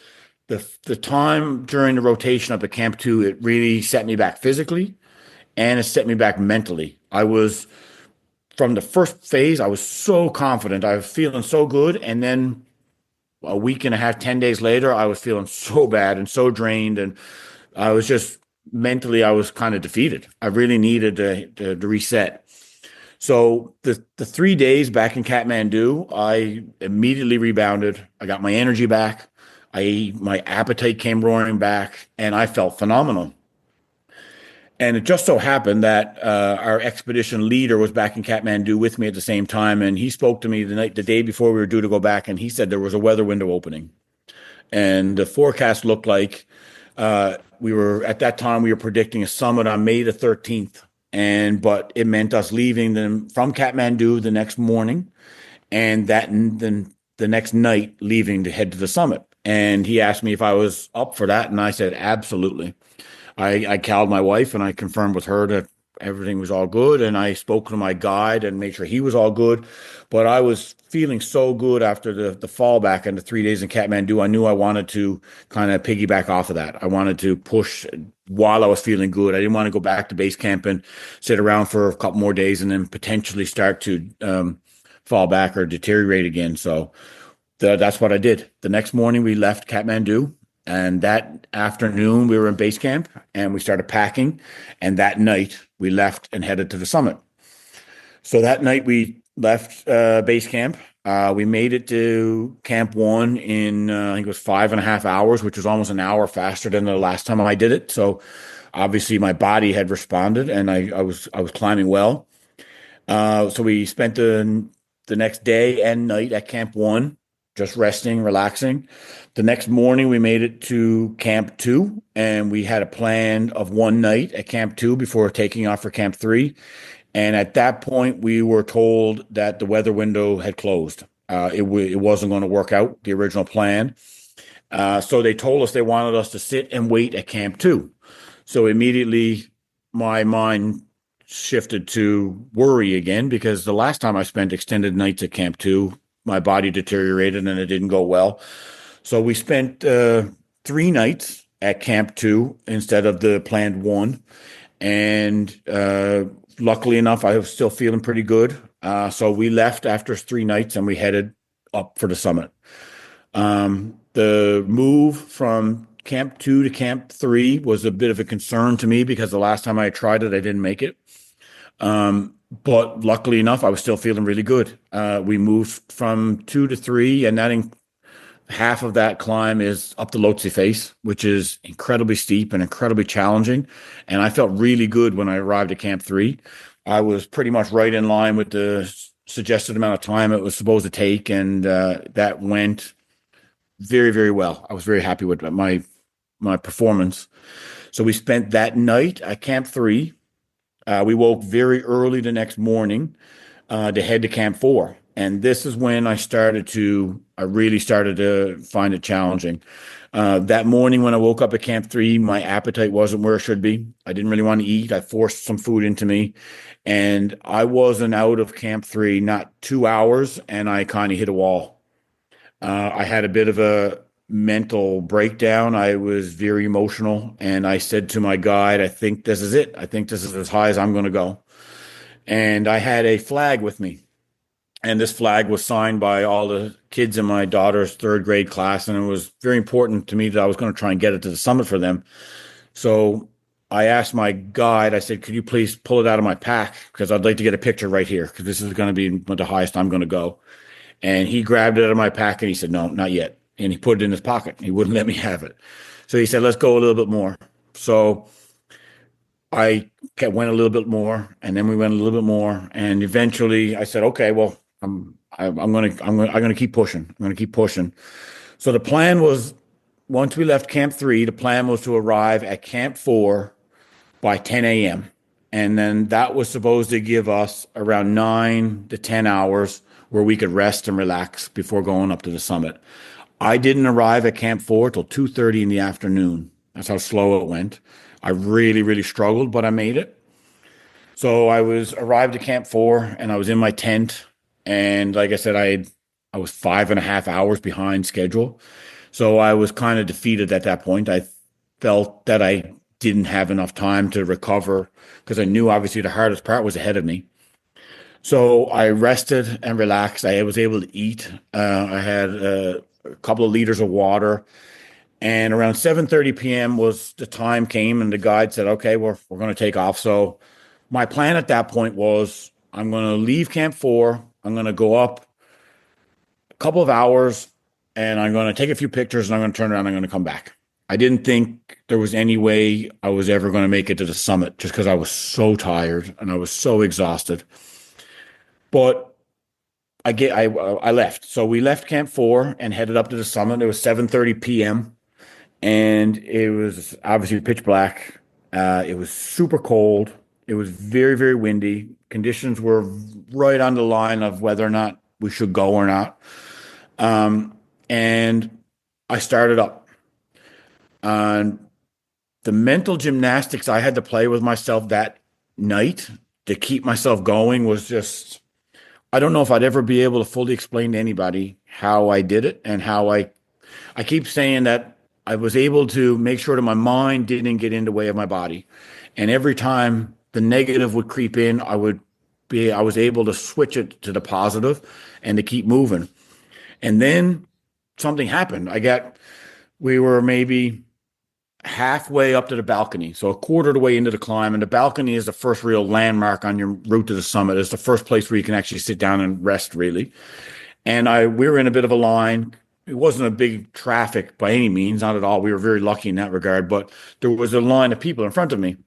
the time during the rotation up at Camp 2, it really set me back physically and it set me back mentally. I was from the first phase, I was so confident. I was feeling so good. And then a week and a half, 10 days later, I was feeling so bad and so drained. And I was just mentally, I was kind of defeated. I really needed to reset. So the 3 days back in Kathmandu, I immediately rebounded. I got my energy back. My appetite came roaring back, and I felt phenomenal. And it just so happened that our expedition leader was back in Kathmandu with me at the same time, and he spoke to me the day before we were due to go back, and he said there was a weather window opening, and the forecast looked like we were at that time we were predicting a summit on May the 13th, but it meant us leaving them from Kathmandu the next morning, and then the next night leaving to head to the summit. And he asked me if I was up for that, and I said absolutely. I called my wife and I confirmed with her that everything was all good. And I spoke to my guide and made sure he was all good. But I was feeling so good after the fallback and the 3 days in Kathmandu. I knew I wanted to kind of piggyback off of that. I wanted to push while I was feeling good. I didn't want to go back to base camp and sit around for a couple more days and then potentially start to fall back or deteriorate again. So that's what I did. The next morning we left Kathmandu. And that afternoon, we were in base camp and we started packing. And that night, we left and headed to the summit. So that night, we left base camp. We made it to Camp 1 in, I think it was 5.5 hours, which was almost an hour faster than the last time I did it. So obviously, my body had responded and I was climbing well. So we spent the next day and night at Camp 1, just resting, relaxing. The next morning, we made it to Camp 2, and we had a plan of one night at Camp 2 before taking off for Camp 3. And at that point, we were told that the weather window had closed. It wasn't going to work out, the original plan. So they told us they wanted us to sit and wait at Camp 2. So immediately, my mind shifted to worry again because the last time I spent extended nights at Camp 2, my body deteriorated and it didn't go well. So we spent 3 nights at Camp 2 instead of the planned one. And luckily enough, I was still feeling pretty good. So we left after 3 nights and we headed up for the summit. The move from Camp 2 to Camp 3 was a bit of a concern to me because the last time I tried it, I didn't make it. But luckily enough, I was still feeling really good. We moved from 2 to 3, and half of that climb is up the Lhotse face, which is incredibly steep and incredibly challenging. And I felt really good when I arrived at Camp 3. I was pretty much right in line with the suggested amount of time it was supposed to take, and that went very, very well. I was very happy with my performance. So we spent that night at Camp 3. We woke very early the next morning to head to Camp 4. And this is when I really started to find it challenging. That morning when I woke up at Camp 3, my appetite wasn't where it should be. I didn't really want to eat. I forced some food into me. And I wasn't out of Camp 3, not 2 hours, and I kind of hit a wall. I had a bit of a mental breakdown. I was very emotional. And I said to my guide, I think this is it. I think this is as high as I'm going to go. And I had a flag with me. And this flag was signed by all the kids in my daughter's third grade class. And it was very important to me that I was going to try and get it to the summit for them. So I asked my guide, I said, could you please pull it out of my pack? Because I'd like to get a picture right here, because this is going to be the highest I'm going to go. And he grabbed it out of my pack and he said, no, not yet. And he put it in his pocket. He wouldn't let me have it. So he said, let's go a little bit more. So I went a little bit more, and then we went a little bit more, and eventually I said, okay, well, I'm gonna keep pushing. I'm gonna keep pushing. So the plan was, once we left Camp 3, the plan was to arrive at Camp 4 by 10 a.m. And then that was supposed to give us around 9 to 10 hours where we could rest and relax before going up to the summit. I didn't arrive at Camp 4 till 2:30 in the afternoon. That's how slow it went. I really, really struggled, but I made it. So I was arrived at Camp 4, and I was in my tent. And like I said, I was 5.5 hours behind schedule. So I was kind of defeated at that point. I felt that I didn't have enough time to recover, because I knew obviously the hardest part was ahead of me. So I rested and relaxed. I was able to eat. I had a couple of liters of water. And around 7:30 p.m. was the time came, and the guide said, okay, we're going to take off. So my plan at that point was, I'm going to leave Camp 4. I'm going to go up a couple of hours, and I'm going to take a few pictures, and I'm going to turn around and I'm going to come back. I didn't think there was any way I was ever going to make it to the summit, just because I was so tired and I was so exhausted. But I left. So we left Camp 4 and headed up to the summit. It was 7:30 p.m. and it was obviously pitch black. It was super cold. It was very, very windy. Conditions were right on the line of whether or not we should go or not. And I started up. And the mental gymnastics I had to play with myself that night to keep myself going was just, I don't know if I'd ever be able to fully explain to anybody how I did it, and how I keep saying that I was able to make sure that my mind didn't get in the way of my body. And every time the negative would creep in, I was able to switch it to the positive and to keep moving. And then something happened. We were maybe halfway up to the balcony, so a quarter of the way into the climb. And the balcony is the first real landmark on your route to the summit. It's the first place where you can actually sit down and rest, really. And we were in a bit of a line. It wasn't a big traffic by any means, not at all. We were very lucky in that regard, but there was a line of people in front of me.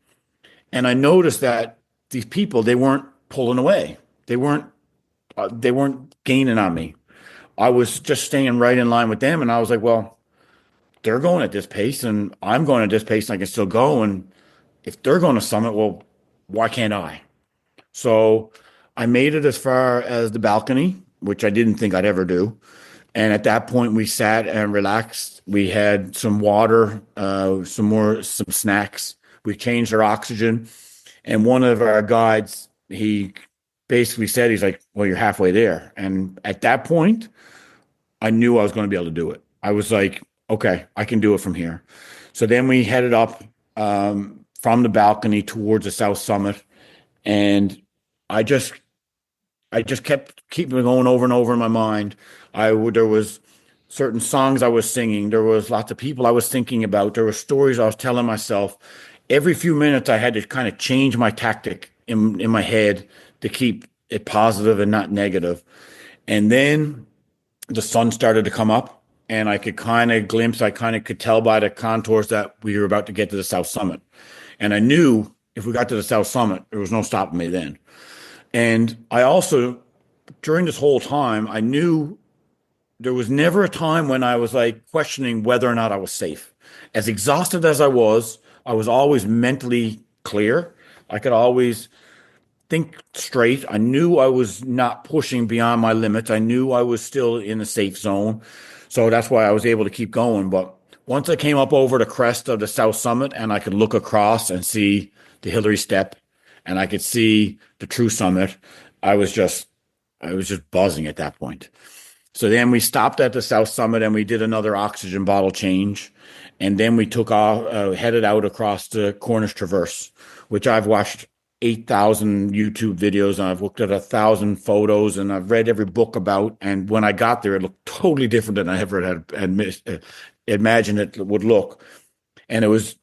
And I noticed that these people, they weren't pulling away. They weren't gaining on me. I was just staying right in line with them. And I was like, well, they're going at this pace and I'm going at this pace, and I can still go. And if they're going to summit, well, why can't I? So I made it as far as the balcony, which I didn't think I'd ever do. And at that point, we sat and relaxed. We had some water, some snacks. We changed our oxygen. And one of our guides, he basically said, he's like, well, you're halfway there. And at that point, I knew I was going to be able to do it. I was like, okay, I can do it from here. So then we headed up from the balcony towards the South Summit. And I just I just kept keeping going over and over in my mind. There was certain songs I was singing. There was lots of people I was thinking about. There were stories I was telling myself. Every few minutes, I had to kind of change my tactic in my head to keep it positive and not negative. And then the sun started to come up, and I could kind of glimpse, I kind of could tell by the contours that we were about to get to the South Summit. And I knew if we got to the South Summit, there was no stopping me then. And I also, during this whole time, I knew there was never a time when I was like questioning whether or not I was safe. As exhausted as I was always mentally clear. I could always think straight. I knew I was not pushing beyond my limits. I knew I was still in the safe zone. So that's why I was able to keep going. But once I came up over the crest of the South Summit and I could look across and see the Hillary Step and I could see the true summit, I was just I was just buzzing at that point. So then we stopped at the South Summit and we did another oxygen bottle change. And then we took off, headed out across the Cornish Traverse, which I've watched 8,000 YouTube videos and I've looked at 1,000 photos and I've read every book about. And when I got there, it looked totally different than I ever had imagined it would look. And it was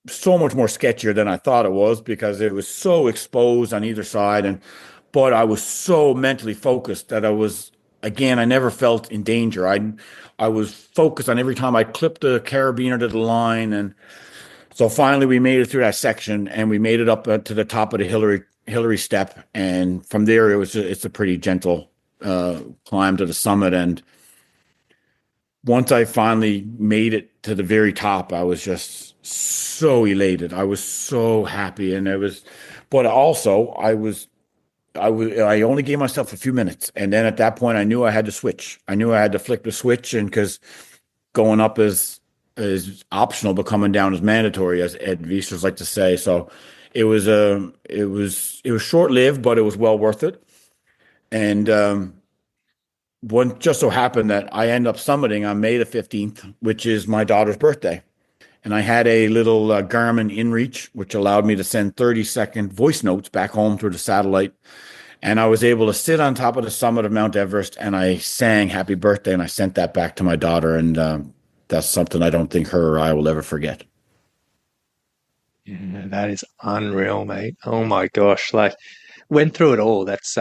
so much more sketchier than I thought it was because it was so exposed on either side. But I was so mentally focused that again, I never felt in danger. I was focused on every time I clipped the carabiner to the line. And so finally we made it through that section and we made it up to the top of the Hillary Step. And from there, it's a pretty gentle, climb to the summit. And once I finally made it to the very top, I was just so elated. I was so happy. But also I only gave myself a few minutes. And then at that point, I knew I had to switch. I knew I had to flick the switch. And because going up is optional, but coming down is mandatory, as Ed Viesters like to say. So it was short lived, but it was well worth it. And one just so happened that I end up summiting on May the 15th, which is my daughter's birthday. And I had a little Garmin InReach, which allowed me to send 30-second voice notes back home through the satellite. And I was able to sit on top of the summit of Mount Everest and I sang happy birthday and I sent that back to my daughter. And that's something I don't think her or I will ever forget. Yeah, that is unreal, mate. Oh my gosh. Like went through it all. That's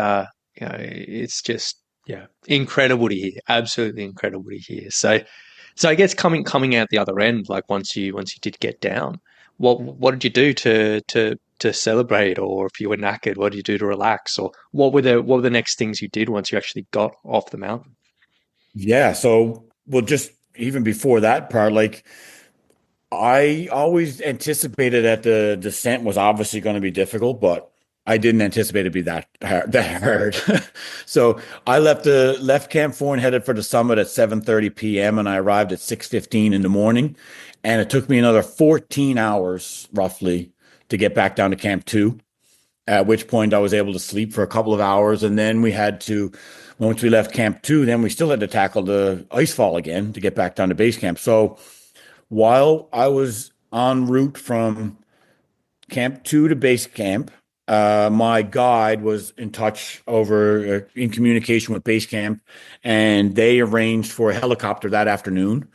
it's just yeah, incredible to hear. Absolutely incredible to hear. So I guess coming out the other end, like once you did get down, what did you do to celebrate, or if you were knackered, what did you do to relax, or what were the next things you did once you actually got off the mountain? Yeah. So, well, just even before that part, like I always anticipated that the descent was obviously going to be difficult, but I didn't anticipate it to be that hard, that hard. So I left Camp 4 and headed for the summit at 7:30 p.m. and I arrived at 6:15 in the morning. And it took me another 14 hours roughly to get back down to Camp 2, at which point I was able to sleep for a couple of hours. And then once we left Camp 2, then we still had to tackle the ice fall again to get back down to base camp. So while I was en route from Camp 2 to base camp, my guide was in communication with base camp, and they arranged for a helicopter that afternoon.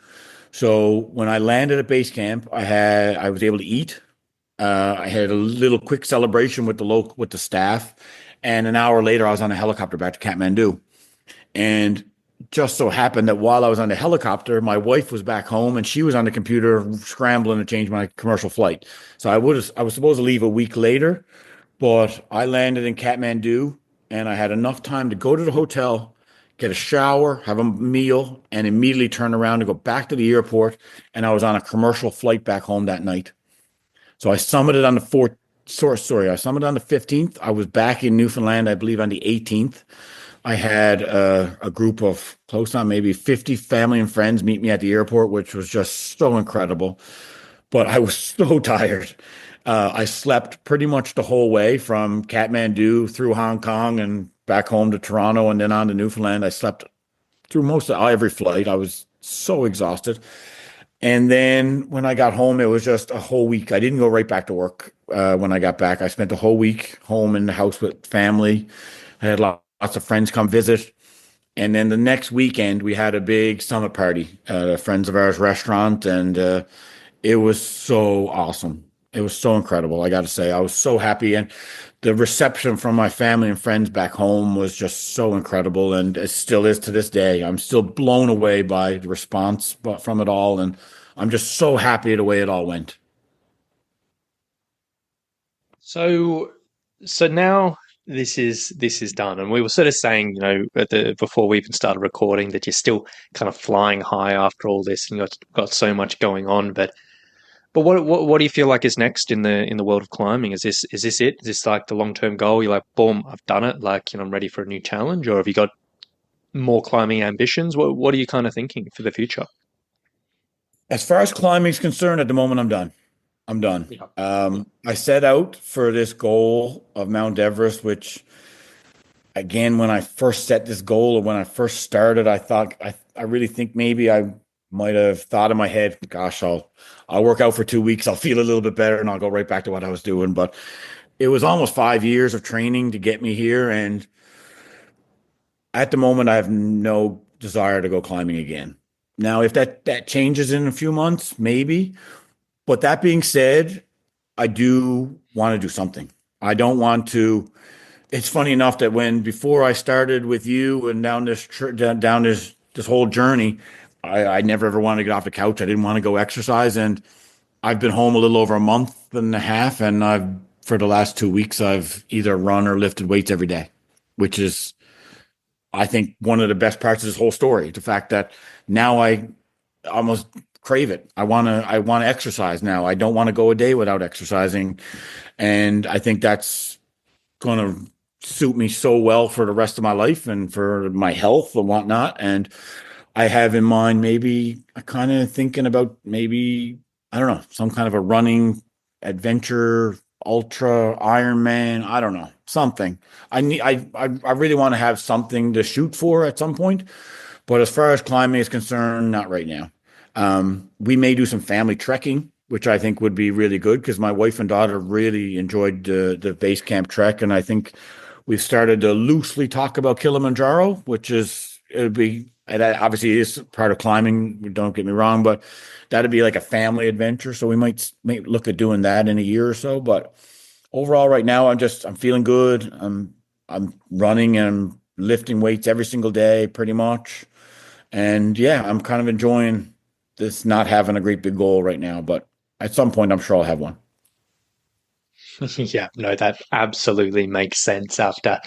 So when I landed at base camp, I was able to eat. I had a little quick celebration with the staff, and an hour later, I was on a helicopter back to Kathmandu. And just so happened that while I was on the helicopter, my wife was back home and she was on the computer scrambling to change my commercial flight. So I was supposed to leave a week later, but I landed in Kathmandu and I had enough time to go to the hotel, get a shower, have a meal, and immediately turn around and go back to the airport. And I was on a commercial flight back home that night. So I summited on the fourth. Sorry, I summited on the 15th. I was back in Newfoundland, I believe, on the 18th. I had a group of close on maybe 50 family and friends meet me at the airport, which was just so incredible. But I was so tired. I slept pretty much the whole way from Kathmandu through Hong Kong and back home to Toronto and then on to Newfoundland. I slept through most of every flight. I was so exhausted. And then when I got home, it was just a whole week. I didn't go right back to work when I got back. I spent the whole week home in the house with family. I had lots of friends come visit. And then the next weekend, we had a big summit party at a friends of ours restaurant. And it was so awesome. It was so incredible. I got to say, I was so happy, and the reception from my family and friends back home was just so incredible, and it still is to this day. I'm still blown away by the response from it all, and I'm just so happy the way it all went. So, so now this is done, and we were sort of saying, at the before we even started recording, that you're still kind of flying high after all this, and you've got so much going on. But what do you feel like is next in the world of climbing? Is this it? Is this like the long term goal? You're like, boom, I've done it. Like, I'm ready for a new challenge, or have you got more climbing ambitions? What are you kind of thinking for the future? As far as climbing is concerned, at the moment, I'm done. I'm done. Yeah. I set out for this goal of Mount Everest, which again, when I first set this goal or when I first started, I thought I really think maybe I might have thought in my head, gosh, I'll work out for 2 weeks, I'll feel a little bit better, and I'll go right back to what I was doing. But it was almost 5 years of training to get me here, and at the moment, I have no desire to go climbing again. Now, if that changes in a few months, maybe. But that being said, I do want to do something. I don't want to. It's funny enough that when before I started with you and down this whole journey, I never ever wanted to get off the couch. I didn't want to go exercise, and I've been home a little over a month and a half, and I've for the last 2 weeks I've either run or lifted weights every day, which is I think one of the best parts of this whole story. The fact that now I almost crave it. I want to exercise now. I don't want to go a day without exercising, and I think that's going to suit me so well for the rest of my life and for my health and whatnot. And I have in mind maybe kind of thinking about maybe, I don't know, some kind of a running adventure, ultra Ironman. I don't know, something. I really want to have something to shoot for at some point. But as far as climbing is concerned, not right now. We may do some family trekking, which I think would be really good because my wife and daughter really enjoyed the base camp trek, and I think we've started to loosely talk about Kilimanjaro, which is it would be and that obviously is part of climbing. Don't get me wrong, but that'd be like a family adventure. So we might look at doing that in a year or so. But overall, right now, I'm feeling good. I'm running and lifting weights every single day, pretty much. And yeah, I'm kind of enjoying this not having a great big goal right now, but at some point I'm sure I'll have one. Yeah, no, that absolutely makes sense after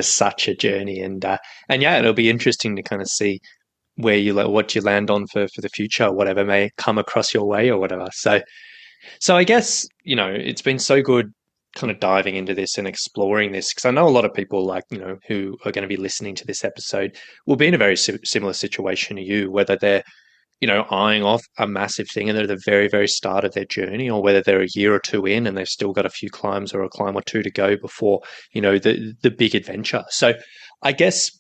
such a journey, and yeah, it'll be interesting to kind of see what you land on for the future, whatever may come across your way or whatever. So I guess it's been so good kind of diving into this and exploring this because I know a lot of people like who are going to be listening to this episode will be in a very similar situation to you, whether they're eyeing off a massive thing and they're at the very, very start of their journey, or whether they're a year or two in and they've still got a few climbs or a climb or two to go before, the big adventure. So I guess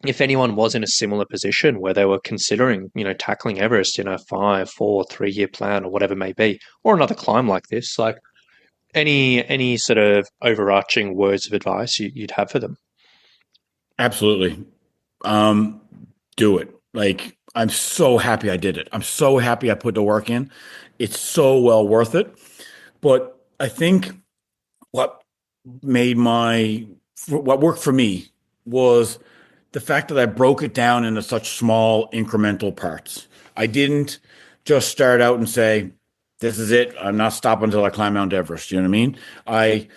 if anyone was in a similar position where they were considering, tackling Everest in a 5, 4, 3 year plan or whatever it may be, or another climb like this, like any sort of overarching words of advice you'd have for them? Absolutely. Um, do it. Like, I'm so happy I did it. I'm so happy I put the work in. It's so well worth it. But I think what made what worked for me was the fact that I broke it down into such small incremental parts. I didn't just start out and say, this is it. I'm not stopping until I climb Mount Everest. You know what I mean? I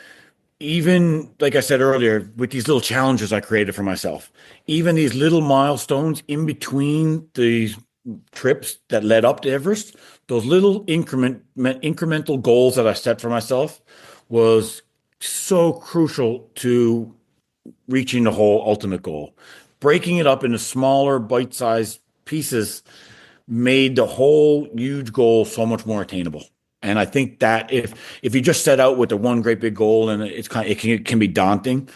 even like I said earlier, with these little challenges I created for myself, even these little milestones in between these trips that led up to Everest, those little incremental goals that I set for myself was so crucial to reaching the whole ultimate goal. Breaking it up into smaller bite-sized pieces made the whole huge goal so much more attainable. And I think that if you just set out with the one great big goal, and it can be daunting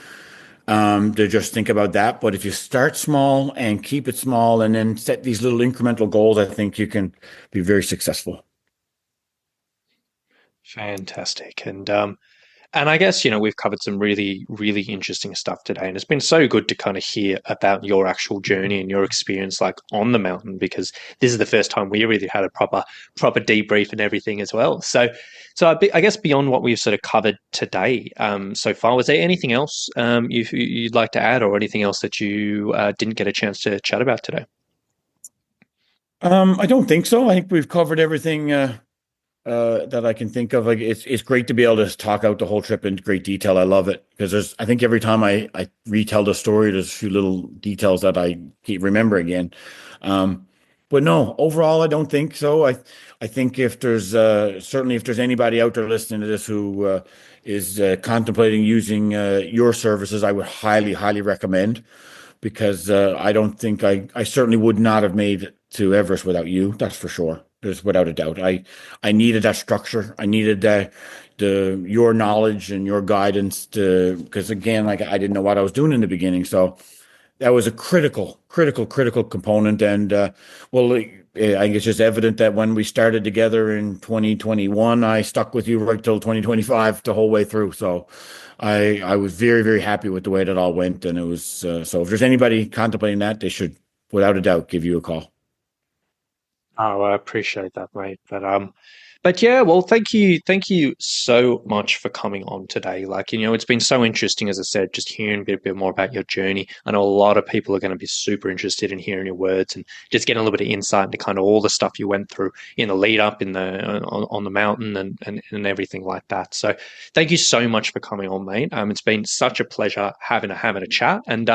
to just think about that. But if you start small and keep it small, and then set these little incremental goals, I think you can be very successful. Fantastic. And I guess, we've covered some really, really interesting stuff today. And it's been so good to kind of hear about your actual journey and your experience like on the mountain, because this is the first time we really had a proper debrief and everything as well. So I guess beyond what we've sort of covered today so far, was there anything else you'd like to add, or anything else that you didn't get a chance to chat about today? I don't think so. I think we've covered everything that I can think of. Like it's great to be able to talk out the whole trip in great detail. I love it because I think every time I retell the story, there's a few little details that I keep remember again. But no, overall, I don't think so. I think if there's certainly if there's anybody out there listening to this who is contemplating using your services, I would highly recommend, because I don't think I certainly would not have made it to Everest without you. That's for sure. There's without a doubt. I needed that structure. I needed the your knowledge and your guidance to, because again, like I didn't know what I was doing in the beginning. So that was a critical component. And well, I think it's just evident that when we started together in 2021, I stuck with you right till 2025, the whole way through. So I was very happy with the way that all went. And it was so if there's anybody contemplating that, they should without a doubt give you a call. Oh, I appreciate that, mate. But yeah, well, thank you so much for coming on today. Like, it's been so interesting, as I said, just hearing a bit more about your journey. I know a lot of people are going to be super interested in hearing your words and just getting a little bit of insight into kind of all the stuff you went through in the lead up in on the mountain and everything like that. So, thank you so much for coming on, mate. It's been such a pleasure having a chat, and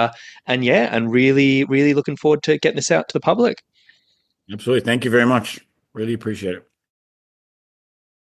yeah, and really looking forward to getting this out to the public. Absolutely. Thank you very much. Really appreciate it.